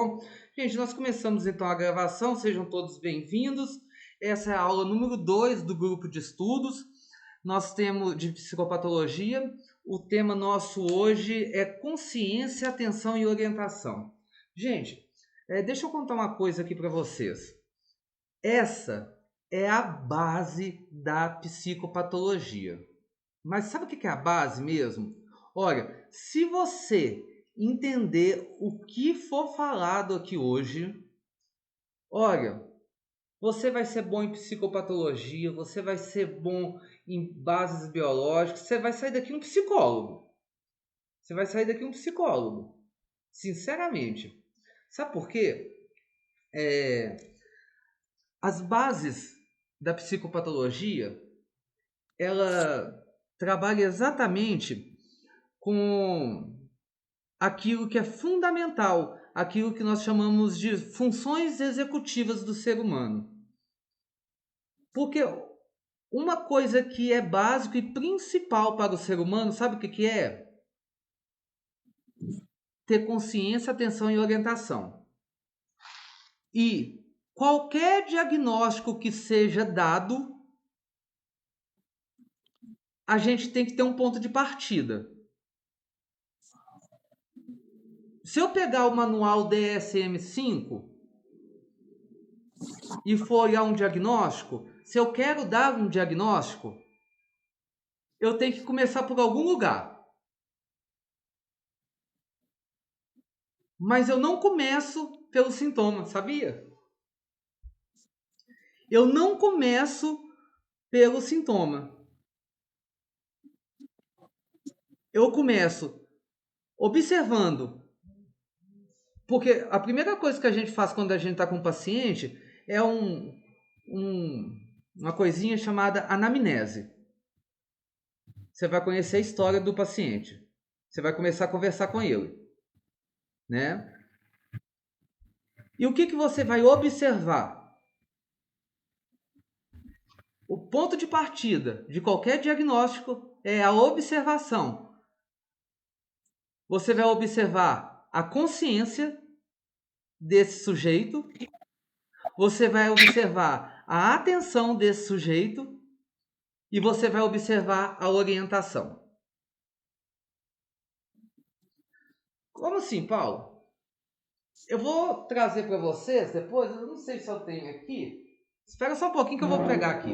bom? Gente, nós começamos então a gravação, sejam todos bem-vindos. Essa é a aula número 2 do grupo de estudos. Nós temos de psicopatologia. O tema nosso hoje é consciência, atenção e orientação. Gente, deixa eu contar uma coisa aqui para vocês. Essa é a base da psicopatologia. Mas sabe o que é a base mesmo? Olha, se você entender o que for falado aqui hoje, olha, você vai ser bom em psicopatologia, você vai ser bom em bases biológicas, você vai sair daqui um psicólogo. Você vai sair daqui um psicólogo. Sinceramente. Sabe por quê? As bases da psicopatologia, ela trabalha exatamente com aquilo que é fundamental, aquilo que nós chamamos de funções executivas do ser humano. Porque uma coisa que é básica e principal para o ser humano, sabe o que é? Ter consciência, atenção e orientação. E qualquer diagnóstico que seja dado, a gente tem que ter um ponto de partida. Se eu pegar o manual DSM-5 e for olhar um diagnóstico, se eu quero dar um diagnóstico, eu tenho que começar por algum lugar. Mas eu não começo pelo sintoma, sabia? Eu não começo pelo sintoma. Eu começo observando. Porque a primeira coisa que a gente faz quando a gente está com um paciente é uma coisinha chamada anamnese. Você vai conhecer a história do paciente. Você vai começar a conversar com ele, né? E o que você vai observar? O ponto de partida de qualquer diagnóstico é a observação. Você vai observar a consciência desse sujeito, você vai observar a atenção desse sujeito e você vai observar a orientação. Como assim, Paulo? Eu vou trazer para vocês depois, eu não sei se eu tenho aqui. Espera só um pouquinho que eu vou pegar aqui.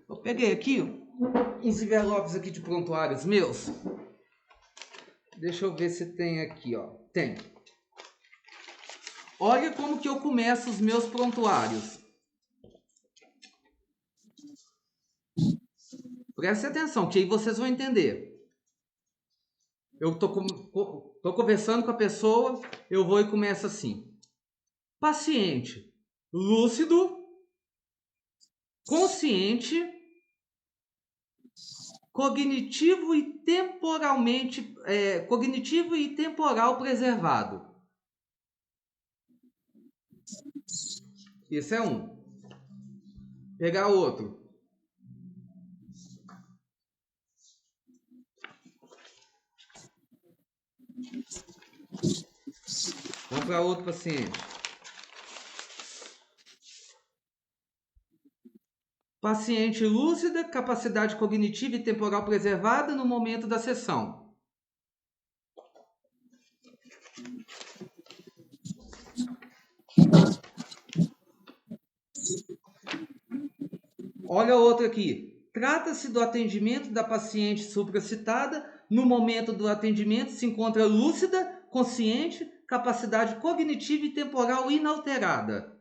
Eu peguei aqui uns envelopes aqui de prontuários meus. Deixa eu ver se tem aqui, ó. Tem. Olha como que eu começo os meus prontuários. Preste atenção, que aí vocês vão entender. Eu tô conversando com a pessoa, eu vou e começo assim. Paciente lúcido, consciente, cognitivo e temporal preservado. Esse é um. Pegar outro. Vamos para outro paciente. Paciente lúcida, capacidade cognitiva e temporal preservada no momento da sessão. Olha outro aqui. Trata-se do atendimento da paciente supracitada. No momento do atendimento se encontra lúcida, consciente, capacidade cognitiva e temporal inalterada.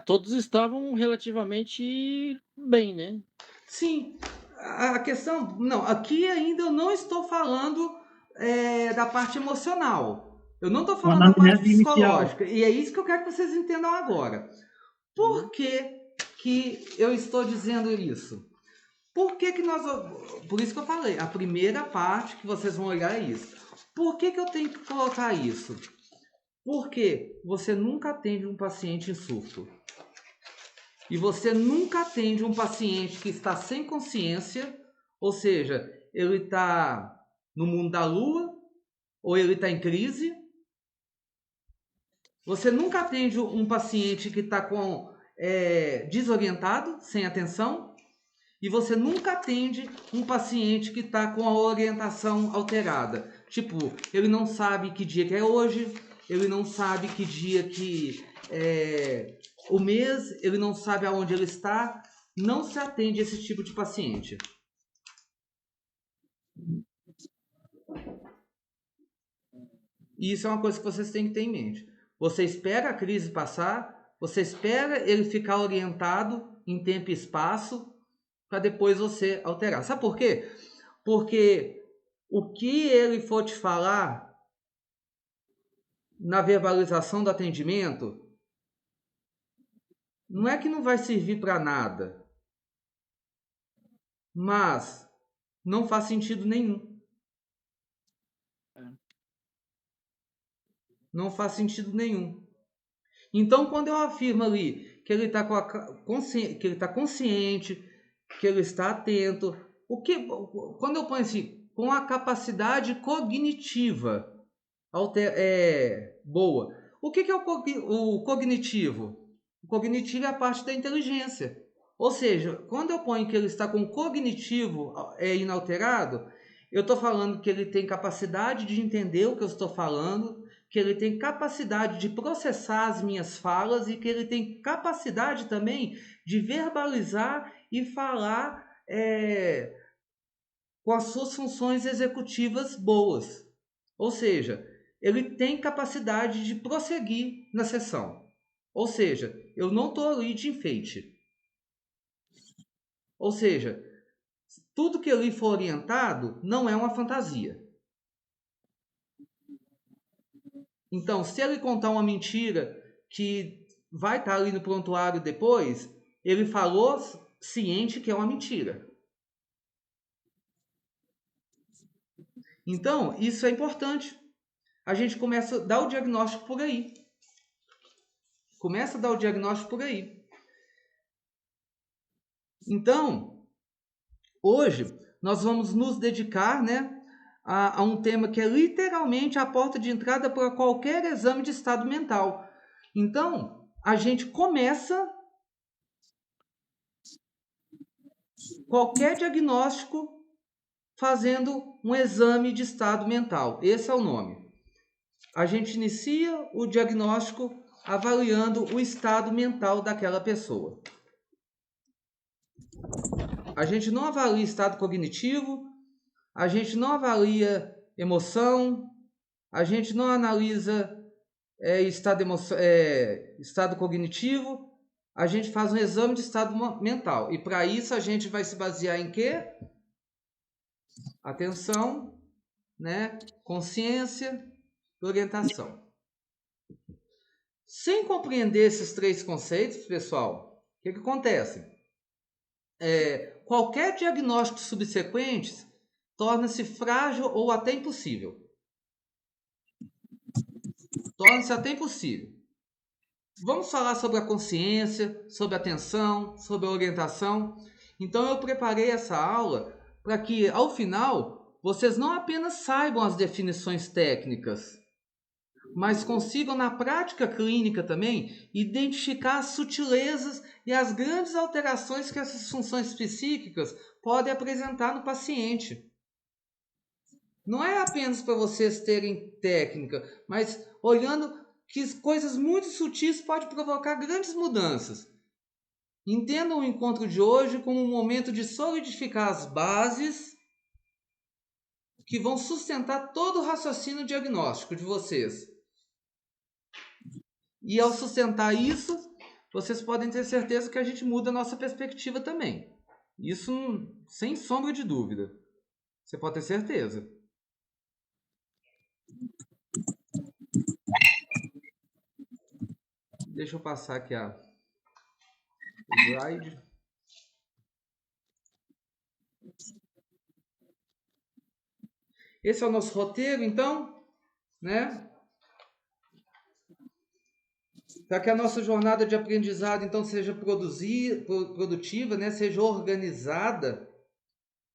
Todos estavam relativamente bem, né? Sim. A questão... Não, aqui ainda eu não estou falando da parte emocional. Eu não estou falando da parte psicológica. E é isso que eu quero que vocês entendam agora. Por que eu estou dizendo isso? Por isso que eu falei, a primeira parte que vocês vão olhar é isso. Por que eu tenho que colocar isso? Porque você nunca atende um paciente em surto. E você nunca atende um paciente que está sem consciência, ou seja, ele está no mundo da lua, ou ele está em crise. Você nunca atende um paciente que está desorientado, sem atenção. E você nunca atende um paciente que está com a orientação alterada. Tipo, ele não sabe que dia que é hoje, ele não sabe que dia que é o mês, ele não sabe aonde ele está. Não se atende esse tipo de paciente. E isso é uma coisa que vocês têm que ter em mente. Você espera a crise passar, você espera ele ficar orientado em tempo e espaço, para depois você alterar. Sabe por quê? Porque o que ele for te falar na verbalização do atendimento não é que não vai servir para nada, mas não faz sentido nenhum. Não faz sentido nenhum. Então, quando eu afirmo ali que ele está consciente, que ele está atento, quando eu ponho assim, com a capacidade cognitiva boa. O que é o cognitivo? O cognitivo é a parte da inteligência. Ou seja, quando eu ponho que ele está com o cognitivo inalterado, eu estou falando que ele tem capacidade de entender o que eu estou falando, que ele tem capacidade de processar as minhas falas e que ele tem capacidade também de verbalizar e falar com as suas funções executivas boas. Ou seja, ele tem capacidade de prosseguir na sessão. Ou seja, eu não estou ali de enfeite. Ou seja, tudo que ali for orientado não é uma fantasia. Então, se ele contar uma mentira que vai estar ali no prontuário depois, ele falou ciente que é uma mentira. Então, isso é importante. A gente começa a dar o diagnóstico por aí. Começa a dar o diagnóstico por aí. Então, hoje nós vamos nos dedicar, né, a um tema que é literalmente a porta de entrada para qualquer exame de estado mental. Então, a gente começa qualquer diagnóstico fazendo um exame de estado mental. Esse é o nome. A gente inicia o diagnóstico avaliando o estado mental daquela pessoa. A gente não avalia estado cognitivo, a gente não avalia emoção, a gente não analisa estado cognitivo, a gente faz um exame de estado mental. E para isso a gente vai se basear em quê? Atenção, né? Consciência e orientação. Sem compreender esses três conceitos, pessoal, o que acontece? Qualquer diagnóstico subsequente torna-se frágil ou até impossível. Torna-se até impossível. Vamos falar sobre a consciência, sobre a atenção, sobre a orientação. Então eu preparei essa aula para que, ao final, vocês não apenas saibam as definições técnicas, mas consigam, na prática clínica também, identificar as sutilezas e as grandes alterações que essas funções psíquicas podem apresentar no paciente. Não é apenas para vocês terem técnica, mas olhando que coisas muito sutis podem provocar grandes mudanças. Entendam o encontro de hoje como um momento de solidificar as bases que vão sustentar todo o raciocínio diagnóstico de vocês. E ao sustentar isso, vocês podem ter certeza que a gente muda a nossa perspectiva também. Isso sem sombra de dúvida. Você pode ter certeza. Deixa eu passar aqui o slide. Esse é o nosso roteiro, então, né? Para que a nossa jornada de aprendizado, então, seja produtiva, né? Seja organizada,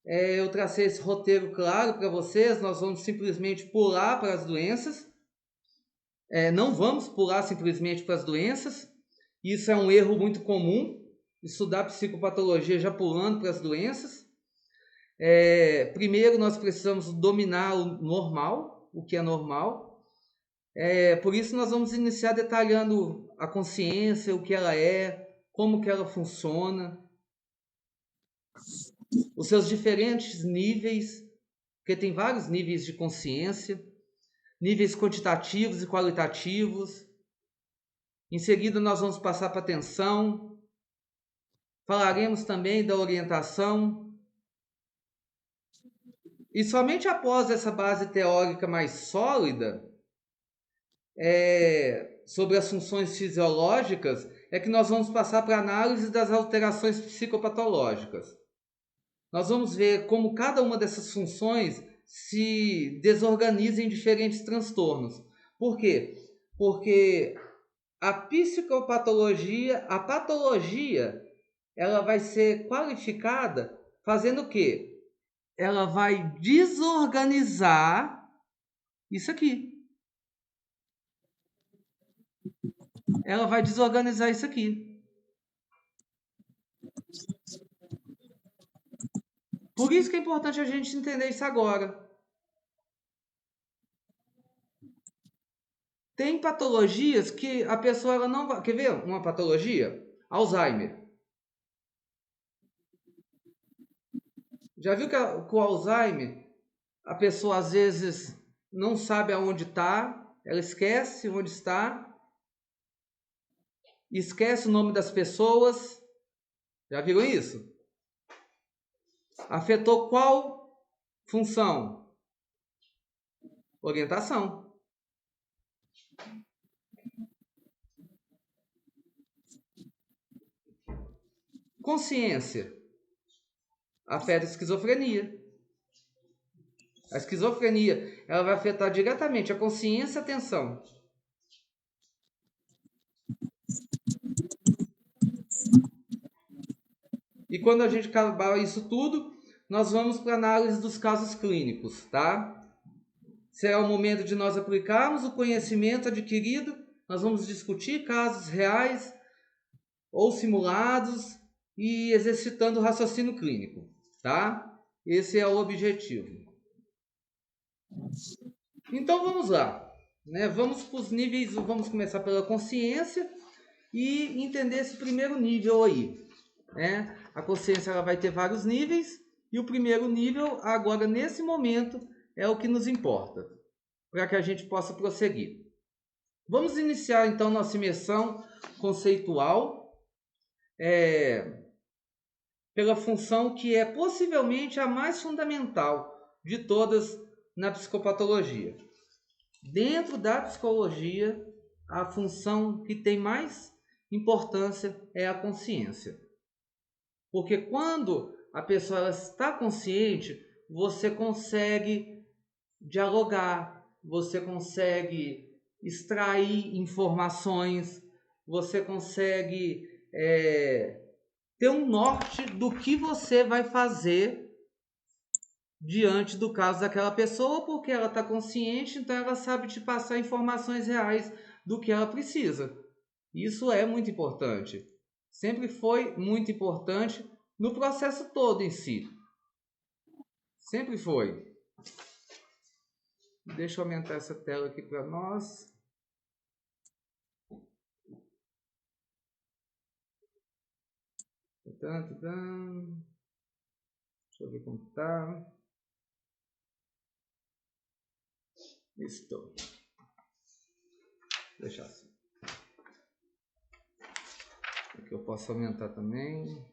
eu tracei esse roteiro claro para vocês. Nós vamos simplesmente pular para as doenças. Não vamos pular simplesmente para as doenças. Isso é um erro muito comum, estudar psicopatologia já pulando para as doenças. Primeiro, nós precisamos dominar o normal, o que é normal. Por isso, nós vamos iniciar detalhando a consciência, o que ela é, como que ela funciona, os seus diferentes níveis, porque tem vários níveis de consciência, níveis quantitativos e qualitativos. Em seguida, nós vamos passar para a atenção. Falaremos também da orientação. E somente após essa base teórica mais sólida, sobre as funções fisiológicas, é que nós vamos passar para a análise das alterações psicopatológicas. Nós vamos ver como cada uma dessas funções se desorganiza em diferentes transtornos. Por quê? Porque a psicopatologia, a patologia, ela vai ser qualificada fazendo o quê? Ela vai desorganizar isso aqui. Ela vai desorganizar isso aqui. Por isso que é importante a gente entender isso agora. Tem patologias que a pessoa ela não vai... Quer ver uma patologia? Alzheimer. Já viu que com o Alzheimer a pessoa às vezes não sabe aonde está, ela esquece onde está, esquece o nome das pessoas. Já viram isso? Afetou qual função? Orientação. Consciência. Afeta a esquizofrenia. A esquizofrenia, ela vai afetar diretamente a consciência e a atenção. E quando a gente acabar isso tudo, nós vamos para a análise dos casos clínicos, tá? Será o momento de nós aplicarmos o conhecimento adquirido. Nós vamos discutir casos reais ou simulados e exercitando o raciocínio clínico, tá? Esse é o objetivo. Então vamos lá, né? Vamos para os níveis, vamos começar pela consciência e entender esse primeiro nível aí, né? A consciência ela vai ter vários níveis e o primeiro nível agora nesse momento é o que nos importa, para que a gente possa prosseguir. Vamos iniciar então nossa imersão conceitual pela função que é possivelmente a mais fundamental de todas na psicopatologia. Dentro da psicologia, a função que tem mais importância é a consciência. Porque quando a pessoa ela está consciente, você consegue dialogar, você consegue extrair informações, você consegue ter um norte do que você vai fazer diante do caso daquela pessoa, porque ela está consciente, então ela sabe te passar informações reais do que ela precisa. Isso é muito importante. Sempre foi muito importante no processo todo em si. Sempre foi. Deixa eu aumentar essa tela aqui para nós. Deixa eu ver como está. Estou. Deixar assim. Aqui eu posso aumentar também.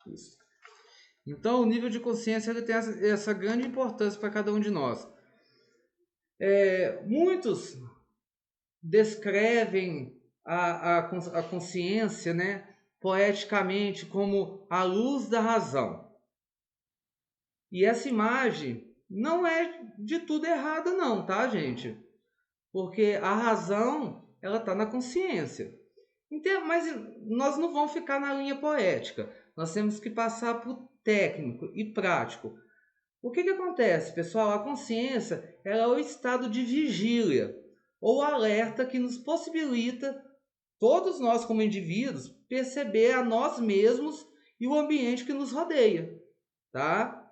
Isso. Então, o nível de consciência ele tem essa grande importância para cada um de nós. Muitos descrevem a consciência, né, poeticamente como a luz da razão. E essa imagem não é de tudo errada não, tá, gente? Porque a razão, ela está na consciência. Então, mas nós não vamos ficar na linha poética. Nós temos que passar para o técnico e prático. O que acontece, pessoal? A consciência ela é o estado de vigília ou alerta que nos possibilita, todos nós como indivíduos, perceber a nós mesmos e o ambiente que nos rodeia. Tá?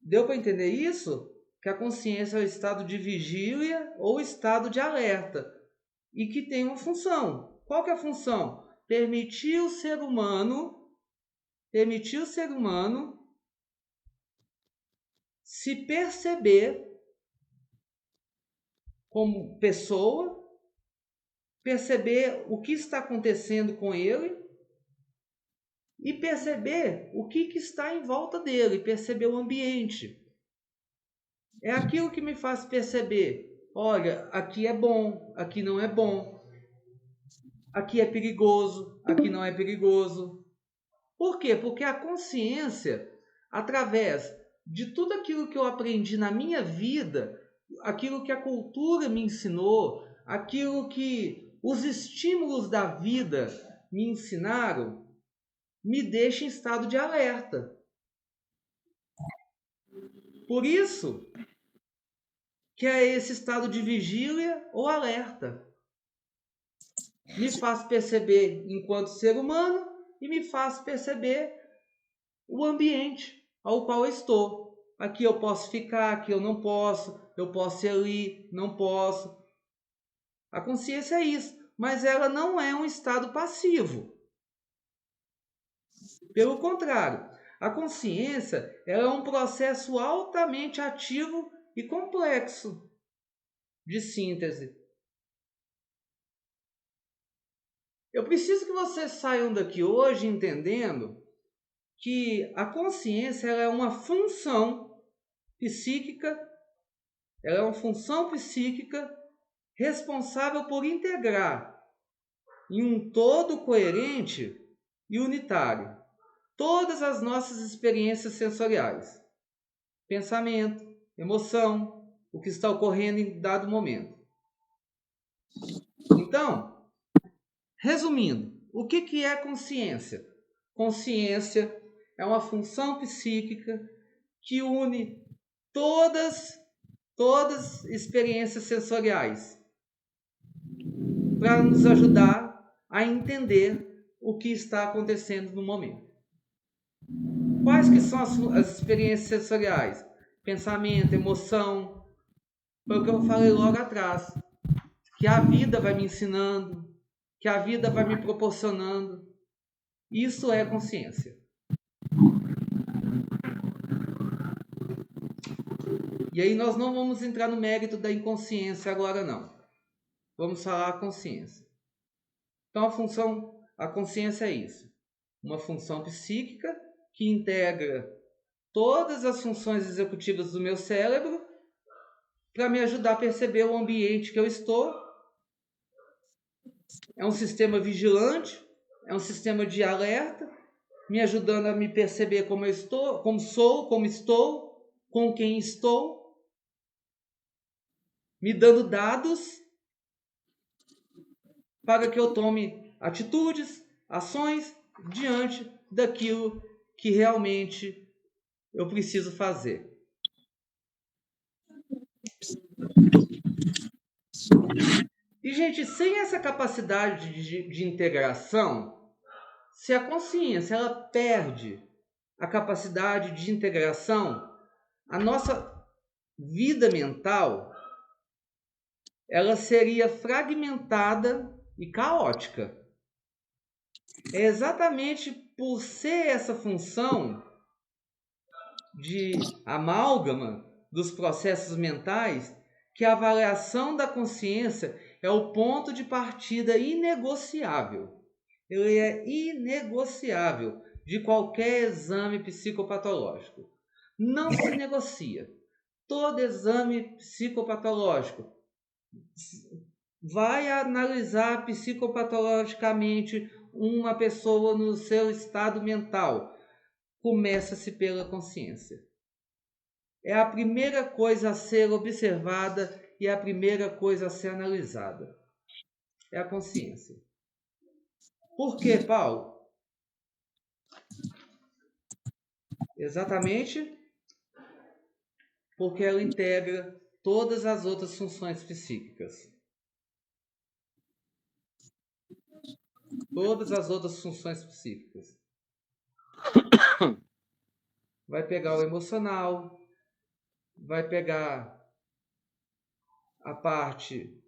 Deu para entender isso? Que a consciência é o estado de vigília ou estado de alerta e que tem uma função. Qual que é a função? Permitir o ser humano se perceber como pessoa, perceber o que está acontecendo com ele e perceber o que está em volta dele, perceber o ambiente. É aquilo que me faz perceber, olha, aqui é bom, aqui não é bom, aqui é perigoso, aqui não é perigoso. Por quê? Porque a consciência, através de tudo aquilo que eu aprendi na minha vida, aquilo que a cultura me ensinou, aquilo que os estímulos da vida me ensinaram, me deixa em estado de alerta. Por isso que é esse estado de vigília ou alerta. Me faz perceber enquanto ser humano e me faz perceber o ambiente ao qual eu estou. Aqui eu posso ficar, aqui eu posso ir ali, não posso. A consciência é isso, mas ela não é um estado passivo. Pelo contrário, a consciência ela é um processo altamente ativo e complexo de síntese. Eu preciso que vocês saiam daqui hoje entendendo que a consciência ela é uma função psíquica, responsável por integrar em um todo coerente e unitário todas as nossas experiências sensoriais, pensamento, emoção, o que está ocorrendo em dado momento. Então, resumindo, o que é consciência? Consciência é uma função psíquica que une todas experiências sensoriais para nos ajudar a entender o que está acontecendo no momento. Quais que são as experiências sensoriais? Pensamento, emoção, foi o que eu falei logo atrás, que a vida vai me ensinando, que a vida vai me proporcionando. Isso é consciência. E aí nós não vamos entrar no mérito da inconsciência agora não. Vamos falar a consciência. Então a consciência é isso. Uma função psíquica que integra todas as funções executivas do meu cérebro para me ajudar a perceber o ambiente que eu estou. É um sistema vigilante, é um sistema de alerta, me ajudando a me perceber como eu estou, como sou, como estou, com quem estou, me dando dados para que eu tome atitudes, ações diante daquilo que realmente eu preciso fazer. E, gente, sem essa capacidade de integração, se a consciência ela perde a capacidade de integração, a nossa vida mental ela seria fragmentada e caótica. É exatamente por ser essa função de amálgama dos processos mentais que a avaliação da consciência é o ponto de partida inegociável. Ele é inegociável de qualquer exame psicopatológico. Não se negocia. Todo exame psicopatológico vai analisar psicopatologicamente uma pessoa no seu estado mental. Começa-se pela consciência. É a primeira coisa a ser observada e a primeira coisa a ser analisada. É a consciência. Por quê, Paulo? Exatamente porque ela integra todas as outras funções psíquicas. Todas as outras funções psíquicas. Vai pegar o emocional, vai pegar a parte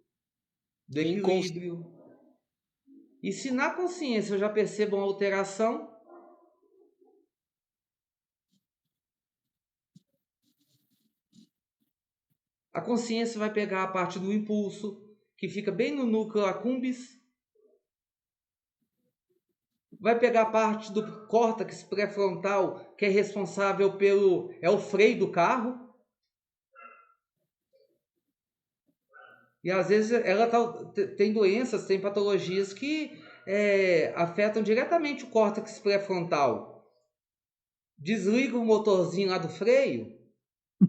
do equilíbrio. E se na consciência eu já percebo uma alteração, a consciência vai pegar a parte do impulso, que fica bem no núcleo accumbens, vai pegar a parte do córtex pré-frontal, que é responsável é o freio do carro. E às vezes ela tem doenças, tem patologias que afetam diretamente o córtex pré-frontal. Desliga o motorzinho lá do freio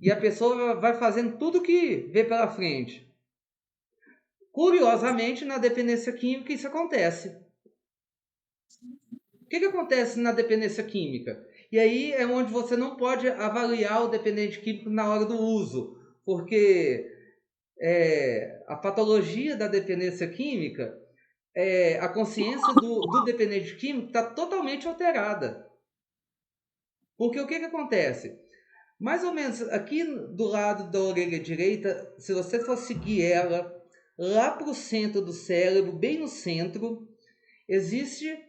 e a pessoa vai fazendo tudo que vê pela frente. Curiosamente, na dependência química isso acontece. O que acontece na dependência química? E aí é onde você não pode avaliar o dependente químico na hora do uso, porque a patologia da dependência química, a consciência do dependente químico está totalmente alterada. Porque o que acontece? Mais ou menos aqui do lado da orelha direita, se você for seguir ela lá para o centro do cérebro, bem no centro, existe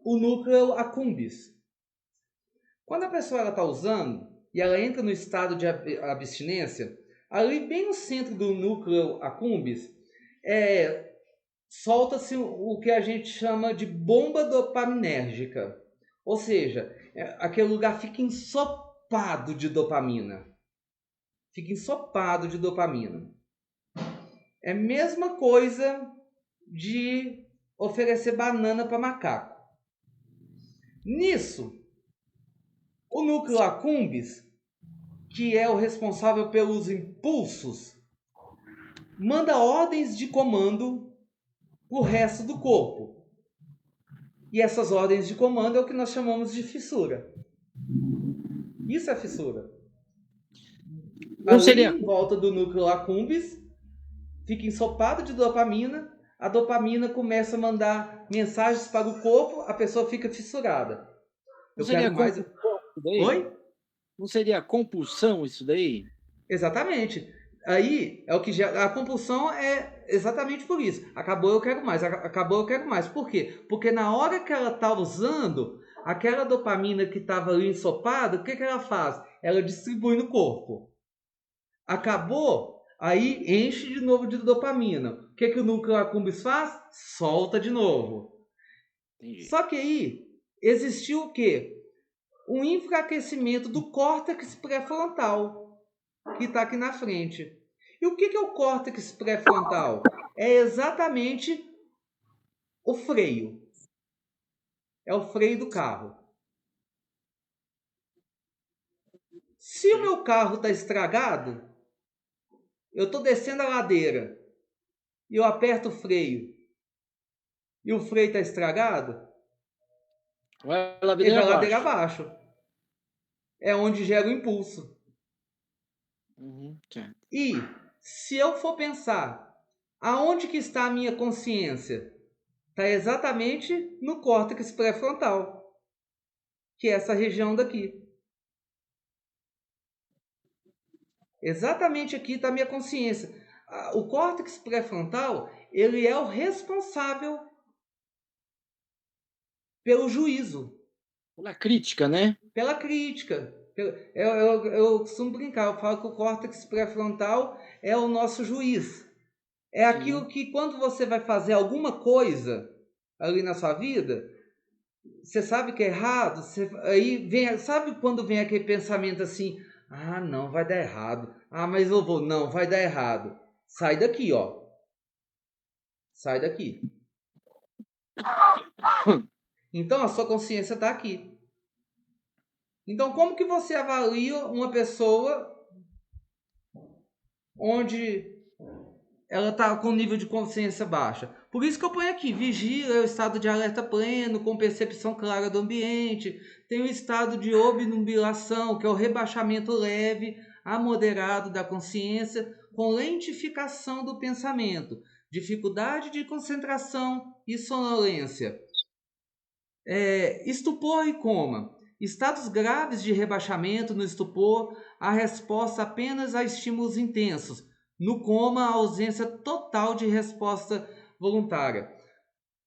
o núcleo accumbens. Quando a pessoa está usando e ela entra no estado de abstinência, ali bem no centro do núcleo accumbens, solta-se o que a gente chama de bomba dopaminérgica. Ou seja, aquele lugar fica ensopado de dopamina. Fica ensopado de dopamina. É a mesma coisa de oferecer banana para macaco. Nisso, o núcleo accumbens, que é o responsável pelos impulsos, manda ordens de comando para o resto do corpo. E essas ordens de comando é o que nós chamamos de fissura. Isso é fissura. Não seria em volta do núcleo accumbens, fica ensopado de dopamina, a dopamina começa a mandar mensagens para o corpo, a pessoa fica fissurada. Não seria mais... Oi? Não seria compulsão isso daí? Exatamente. Aí é o que gera. A compulsão é exatamente por isso. Acabou, eu quero mais. Acabou, eu quero mais. Por quê? Porque na hora que ela está usando aquela dopamina que estava ali ensopada, o que ela faz? Ela distribui no corpo. Acabou, aí enche de novo de dopamina. O que o núcleo accumbens faz? Solta de novo. Entendi. Só que aí existiu o quê? Um enfraquecimento do córtex pré-frontal, que está aqui na frente. E o que é o córtex pré-frontal? É exatamente o freio. É o freio do carro. Se o meu carro está estragado, eu estou descendo a ladeira e eu aperto o freio e o freio está estragado, ele vai ladeira abaixo. É onde gera o impulso. E se eu for pensar, aonde que está a minha consciência? Está exatamente no córtex pré-frontal, que é essa região daqui. Exatamente aqui está a minha consciência. O córtex pré-frontal, ele é o responsável pelo juízo. Pela crítica, né? Pela crítica. Eu costumo brincar, eu falo que o córtex pré-frontal é o nosso juiz. É aquilo que quando você vai fazer alguma coisa ali na sua vida, você sabe que é errado, aí vem, sabe quando vem aquele pensamento assim, não, vai dar errado. Mas eu vou, não, vai dar errado. Sai daqui, ó. sai daqui. Então, a sua consciência está aqui. Então, como que você avalia uma pessoa onde ela está com nível de consciência baixa? Por isso que eu ponho aqui, vigila é o estado de alerta pleno, com percepção clara do ambiente. Tem o estado de obnubilação, que é o rebaixamento leve a moderado da consciência, com lentificação do pensamento, dificuldade de concentração e sonolência. Estupor e coma. Estados graves de rebaixamento no estupor, a resposta apenas a estímulos intensos. No coma, a ausência total de resposta voluntária.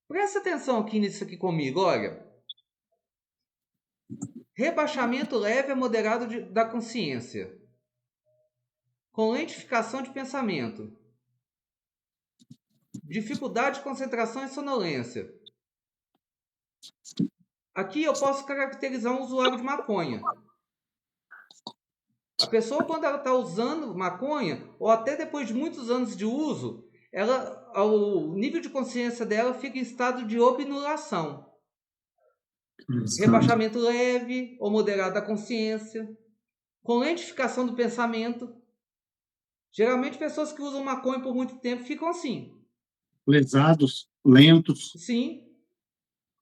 Presta atenção aqui nisso aqui comigo, olha. Rebaixamento leve a moderado da consciência. Com lentificação de pensamento. Dificuldade de concentração e sonolência. Aqui eu posso caracterizar um usuário de maconha. A pessoa, quando ela está usando maconha, ou até depois de muitos anos de uso, o nível de consciência dela fica em estado de obnulação. Rebaixamento leve ou moderado da consciência, com lentificação do pensamento. Geralmente, pessoas que usam maconha por muito tempo ficam assim. Lesados, lentos. Sim.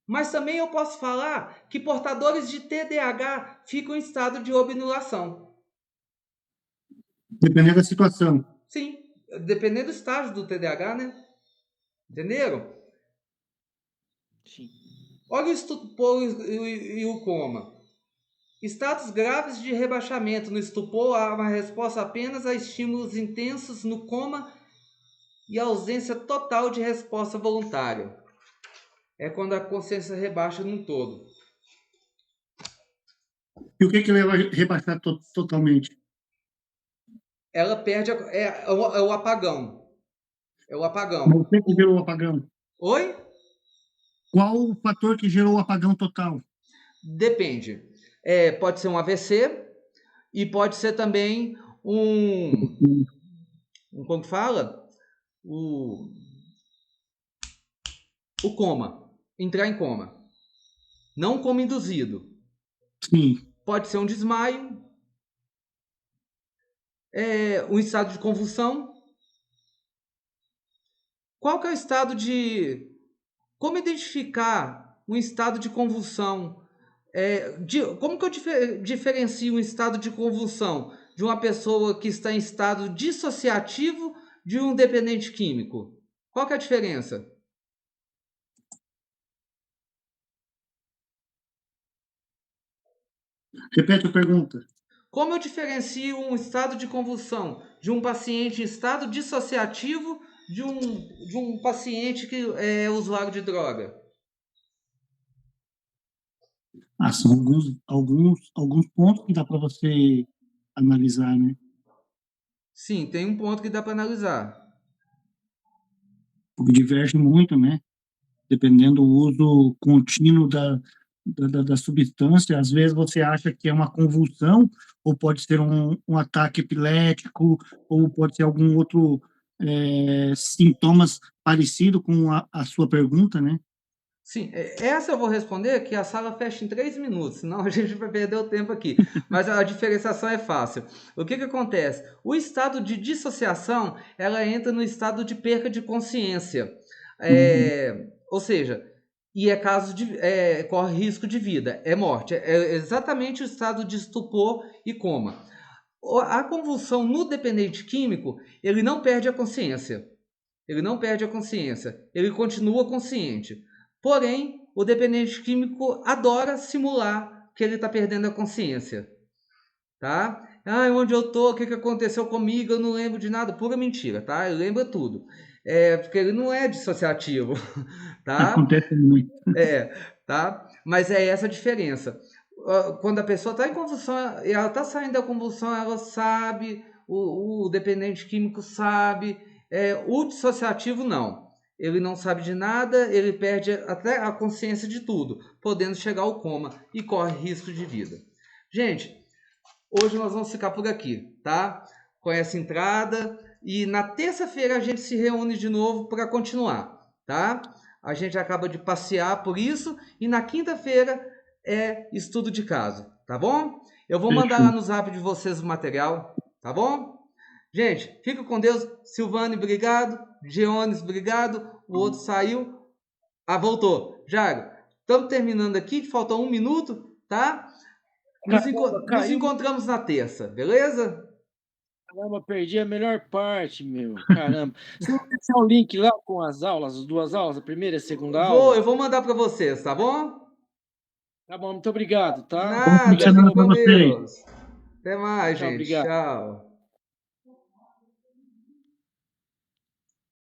Mas também eu posso falar que portadores de TDAH ficam em estado de obnulação. Dependendo da situação. Sim, dependendo do estágio do TDAH, né? Entenderam? Sim. Olha o estupor e o coma. Estados graves de rebaixamento. No estupor, há uma resposta apenas a estímulos intensos. No coma, e ausência total de resposta voluntária. É quando a consciência rebaixa num todo. E o que leva a rebaixar totalmente? Ela perde... É o apagão. É o apagão. Mas o que gerou o apagão? Oi? Qual o fator que gerou o apagão total? Depende. Pode ser um AVC e pode ser também como fala? O coma. Entrar em coma. Não coma induzido. Sim. Pode ser um desmaio. Um estado de convulsão. Qual que é o estado de... Como identificar um estado de convulsão? Como que eu diferencio um estado de convulsão de uma pessoa que está em estado dissociativo de um dependente químico? Qual que é a diferença? Repete a pergunta. Como eu diferencio um estado de convulsão de um paciente em estado dissociativo de um paciente que é usuário de droga? São alguns pontos que dá para você analisar, né? Sim, tem um ponto que dá para analisar. Porque diverge muito, né? Dependendo do uso contínuo da substância, às vezes você acha que é uma convulsão, ou pode ser um ataque epilético, ou pode ser algum outro sintomas parecido com a sua pergunta, né? Sim, essa eu vou responder que a sala fecha em 3 minutos, senão a gente vai perder o tempo aqui. Mas a diferenciação é fácil. O que acontece? O estado de dissociação, ela entra no estado de perca de consciência. Ou seja, e corre risco de vida, é morte. É exatamente o estado de estupor e coma. A convulsão no dependente químico, ele não perde a consciência. Ele não perde a consciência. Ele continua consciente. Porém, o dependente químico adora simular que ele está perdendo a consciência. Tá? Onde eu tô? O que aconteceu comigo? Eu não lembro de nada. Pura mentira, tá? Ele lembra tudo. Porque ele não é dissociativo, tá? Acontece muito. Tá? Mas é essa a diferença. Quando a pessoa está em convulsão, ela está saindo da convulsão, ela sabe, o dependente químico sabe, o dissociativo não. Ele não sabe de nada, ele perde até a consciência de tudo, podendo chegar ao coma e corre risco de vida. Gente, hoje nós vamos ficar por aqui, tá? Com essa entrada, e na terça-feira a gente se reúne de novo para continuar. tá? A gente acaba de passear por isso e na quinta-feira é estudo de caso, tá bom? Eu vou mandar lá Fechou. no zap de vocês o material, tá bom? Gente, fica com Deus. Silvane, obrigado. Geones, obrigado. O outro saiu. Ah, voltou. Jairo, estamos terminando aqui, falta 1 minuto, tá? Caramba, Nos caiu. encontramos na terça, beleza? Caramba, perdi a melhor parte, meu. Caramba. Você vai deixar o link lá com as aulas, as duas aulas, a primeira e a segunda Eu aula? vou mandar para vocês, tá bom? Tá bom, muito obrigado, tá? Bom fim de Nada, Obrigado semana fica pelo para com convite. vocês. Deus. Até mais, Tchau, gente. obrigado. Tchau.